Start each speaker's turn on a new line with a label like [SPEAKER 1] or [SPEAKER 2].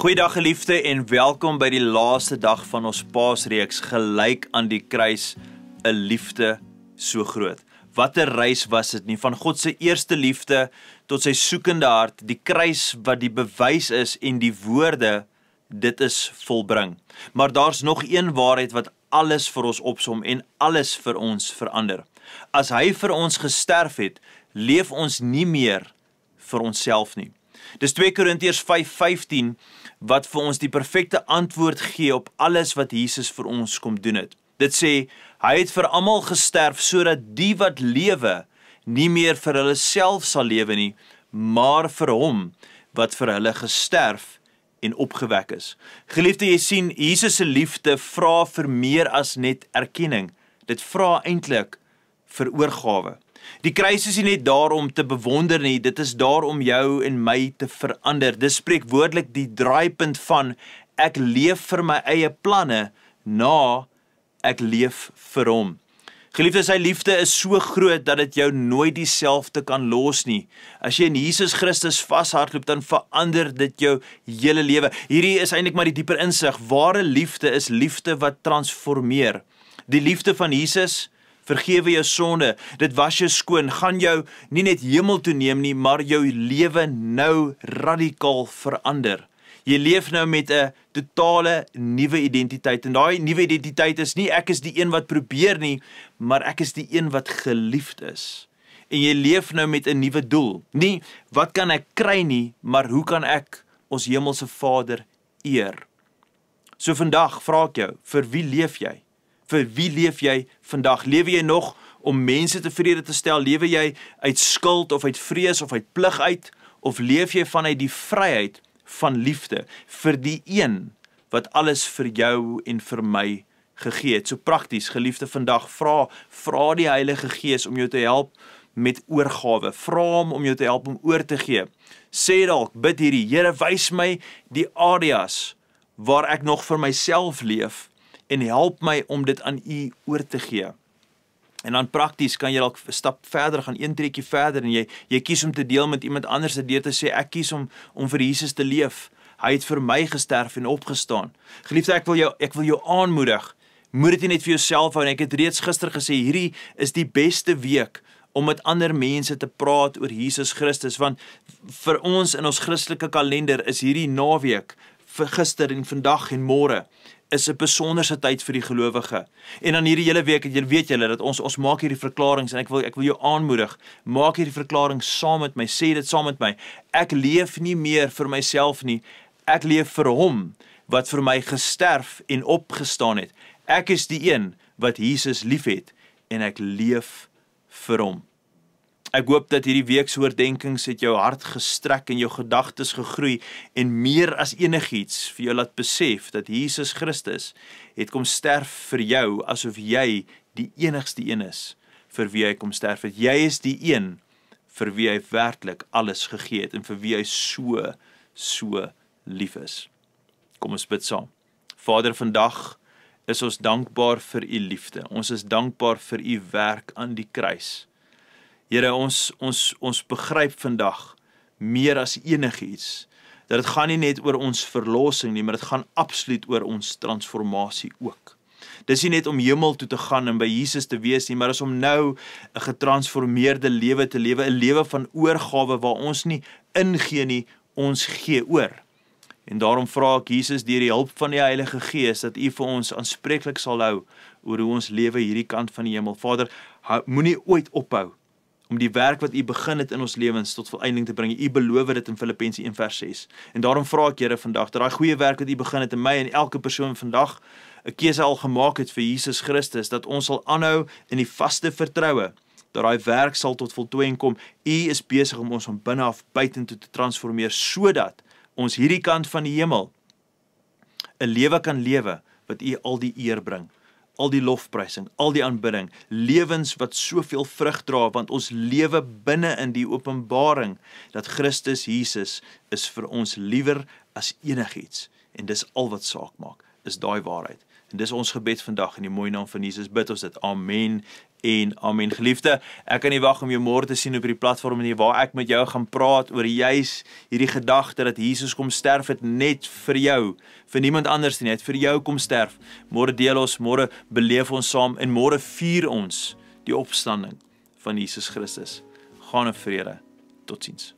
[SPEAKER 1] Goeiedag geliefde en welkom by die laaste dag van ons Paasreeks Gelyk aan die kruis, 'n liefde so groot. Wat 'n reis was dit nie, van God se eerste liefde tot sy soekende hart, die kruis wat die bewys is en die woorde, dit is volbring. Maar daar's nog een waarheid wat alles vir ons opsom en alles vir ons verander. As hy vir ons gesterf het, leef ons nie meer vir onsself nie. Dis 2 Korintiërs 5:15 wat vir ons die perfekte antwoord gee op alles wat Jesus vir ons kom doen het. Dit sê, hy het vir almal gesterf sodat die wat lewe nie meer vir hulle self sal lewe nie, maar vir hom wat vir hulle gesterf en opgewek is. Geliefde, jy sien, Jesus se liefde vra vir meer as net erkenning. Dit vra eintlik vir oorgawe. Die kruis is nie net daar om te bewonder nie, dit is daar om jou en my te verander. Dit spreek woordelik die draaipunt van ek leef vir my eie planne na ek leef vir hom. Geliefde, sy liefde is so groot dat dit jou nooit dieselfde kan los nie. As jy in Jesus Christus vashardloop, dan verander dit jou hele lewe. Hierdie is eintlik maar die dieper insig. Ware liefde is liefde wat transformeer. Die liefde van Jesus vergewe jou sonde, dit was jou skoon, gaan jou nie net hemel toe neem nie, maar jou lewe nou radikaal verander. Jy leef nou met 'n totale nuwe identiteit, en daai nuwe identiteit is nie ek is die een wat probeer nie, maar ek is die een wat geliefd is. En jy leef nou met 'n nuwe doel, nie wat kan ek kry nie, maar hoe kan ek ons hemelse Vader eer? So vandag vra ek jou, vir wie leef jy? Vir wie leef jy vandag? Lewe jy nog om mense tevrede te stel? Lewe jy uit skuld of uit vrees of uit plig uit? Of leef jy vanuit die vryheid van liefde vir die een wat alles vir jou en vir my gegee het? So prakties, geliefde, vandag vra die Heilige Gees om jou te help met oorgawe. Vra hom om jou te help om oor te gee. Sê dalk, bid hierdie, Here, wys my die areas waar ek nog vir myself leef, en help my om dit aan U oor te gee. En dan prakties kan jy dalk 'n stap verder gaan, een treukie verder, en jy kies om te deel met iemand anders, deur te sê, ek kies om vir Jesus te leef. Hy het vir my gesterf en opgestaan. Geliefde, ek wil jou aanmoedig. Moet dit nie net vir jouself hou, en ek het reeds gister gesê, hierdie is die beste week om met ander mense te praat oor Jesus Christus, want vir ons in ons Christelike kalender is hierdie naweek, vir gister en vandag en môre, is 'n besonderse tyd vir die gelowige. En dan hierdie hele week, weet julle dat ons maak hierdie verklaringe, en ek wil jou aanmoedig, maak hierdie verklaring saam met my, sê dit saam met my. Ek leef nie meer vir myself nie, ek leef vir hom wat vir my gesterf en opgestaan het. Ek is die een wat Jesus liefhet en ek leef vir hom. Ek hoop dat hierdie week se oordeenkings het jou hart gestrek en jou gedagtes gegroei en meer as enigiets vir jou laat besef dat Jesus Christus het kom sterf vir jou asof jy die enigste een is vir wie hy kom sterf het. Jy is die een vir wie hy werklik alles gegee het en vir wie hy so lief is. Kom ons bid saam. Vader, vandag is ons dankbaar vir u liefde. Ons is dankbaar vir u werk aan die kruis. Here, ons begryp vandag meer as enigiets, dat dit gaan nie net oor ons verlossing nie, maar dit gaan absoluut oor ons transformasie ook. Dis nie net om hemel toe te gaan en by Jesus te wees nie, maar is om nou 'n getransformeerde lewe te lewe, 'n lewe van oorgawe waar ons nie ingee nie, ons gee oor. En daarom vra ek Jesus deur die hulp van die Heilige Gees dat U vir ons aanspreeklik sal hou oor hoe ons lewe hierdie kant van die hemel. Vader, moenie ooit ophou om die werk wat u begin het in ons lewens tot volëinding te bring. U beloof dit in Filippense 1:6. En daarom vra ek, Here, vandag, dat daai goeie werk wat u begin het in my en elke persoon vandag 'n keuse al gemaak het vir Jesus Christus, dat ons sal aanhou in die vaste vertroue, dat daai werk sal tot voltooiing kom. U is besig om ons van binne af buitentoe te transformeer, sodat ons hierdie kant van die hemel 'n lewe kan lewe wat u al die eer bring. Al die lofprysing, al die aanbidding, lewens wat soveel vrug dra, want ons lewe binne in die openbaring, dat Christus Jesus is vir ons liewer as enigiets, en dis al wat saak maak, is daai waarheid. En dis ons gebed vandag, in die mooi naam van Jesus bid ons dit, amen en amen. Geliefde, ek kan nie wag om jou môre te sien op die platform waar ek met jou gaan praat oor juis hierdie gedagte dat Jesus kom sterf het net vir jou, vir niemand anders nie, het vir jou kom sterf. Môre deel ons, môre beleef ons saam en môre vier ons die opstanding van Jesus Christus. Gaan in vrede. Totsiens.